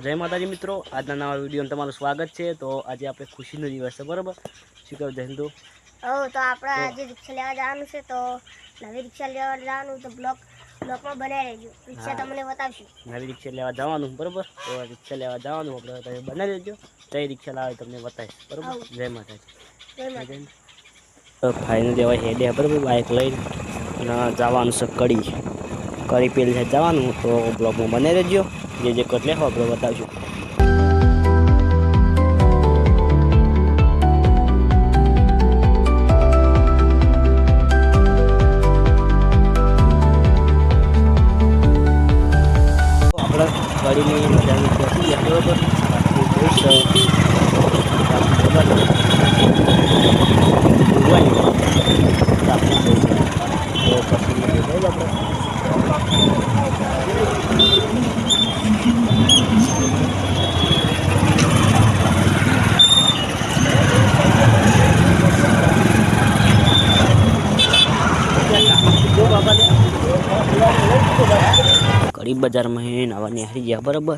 જય માતાજી મિત્રો, આજના નવા વિડીયોમાં તમારું સ્વાગત છે। તો આજે આપણે ખુશીનો દિવસ છે, બરાબર? શું કહું જયંતુ? તો આપણે આજે રિક્ષા લેવા જવાનું છે, તો નવી રિક્ષા લેવા જવાનું તો બ્લોકમાં બનાવી રહેજો। રિક્ષા તમને બતાવશું, નવી રિક્ષા લેવા જવાનું, બરાબર? તો રિક્ષા લેવા જવાનું આપણે, તમે બનાવી દેજો। કઈ રિક્ષા લાવે તમને બતાવીશ, બરાબર? જય માતાજી। જય માતાજી। તો ફાઇનલ લેવા હેડે, બરાબર? બાઇક લઈને જવાનું છે કડી પેલી સાઈડ જવાનું, તો બ્લોગમાં બનાવી દેજો। જે કટલે હો આપણે બતાવશું। આપણે ગાડીની મજાની પહોંચી ગયા, બરાબર? कड़ी बाजार में आवा निहारी गया, बराबर?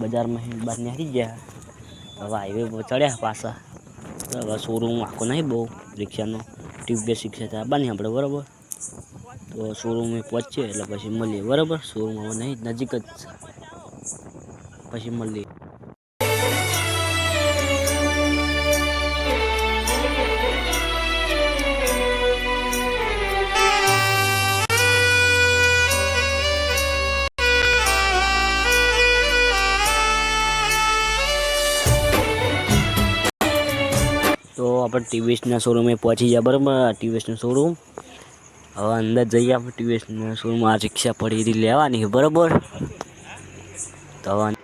बाजार में बार निहारी गया, हवा हाईवे पर चढ़्या पासा। हवा शोरूम आखो नहीं बहु रिक्शा नो टीवीएस रिक्शा था बनी अपने, बराबर? तो शोरूम में पहुंचे એટલે પછી મળીએ, બરાબર? શોરૂમ હવે નહીં, નજીક જ છે, પછી મળીએ। तो આપણે ટીવીએસના શોરૂમે પહોંચી ગયા, બરાબર? ટીવીએસનું શોરૂમ હવે અંદર જઈએ આપણે ટીવીએસના શોરૂમ। આ રિક્ષા પડી રહી લેવાની, બરાબર? તો હવે આપણે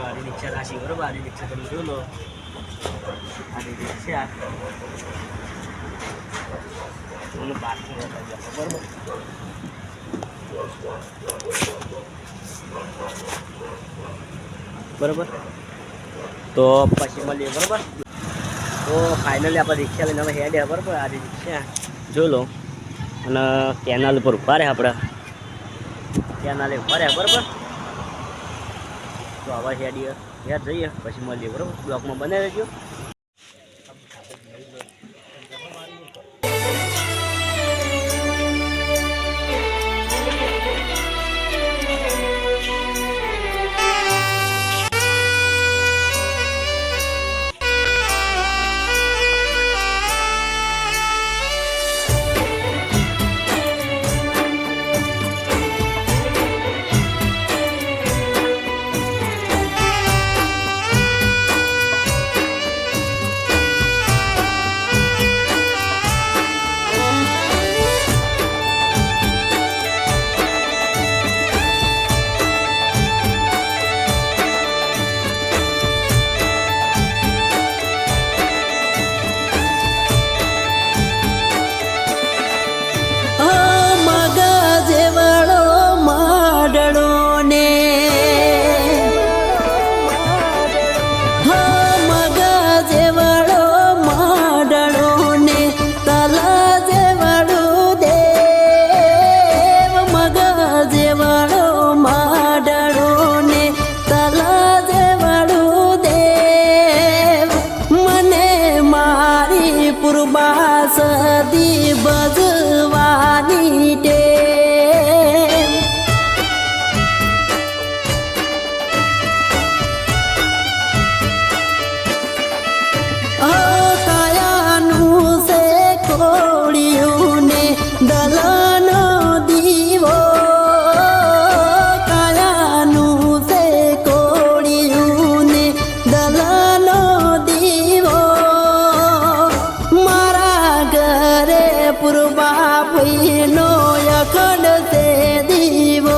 આરી રિક્ષા રાશી, બરાબર? આરી રિક્ષા તમે જોઈ લો, આરી રિક્ષા પાર્કિંગ બરાબર, बराबर? तो पी मिलिए, बराबर? तो फाइनली आप रिक्शा लઈને હવે હેડે, बराबर? आ रिक्शा जो लो અને કેનાલ પર ઉભા રહે, આપણે કેનાલે ઉભા રહે, બરાબર? તો હવે હેડીએ, હેડ જઈએ, પછી મળીએ, બરાબર? બ્લોકમાં બનાવી રહેજો। सदी बजवानी टे कायानु से कोड़ियों ने दलानो दीवो, कायानु से कोड़ियों ने दलानो दीवो, पुरबा नो अखंड से दीवो।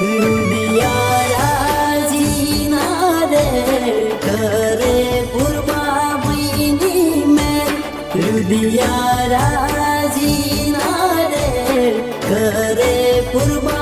रुदिया राजी नारे करे पुरबा में, रुदिया राजी नारे करे पुरबा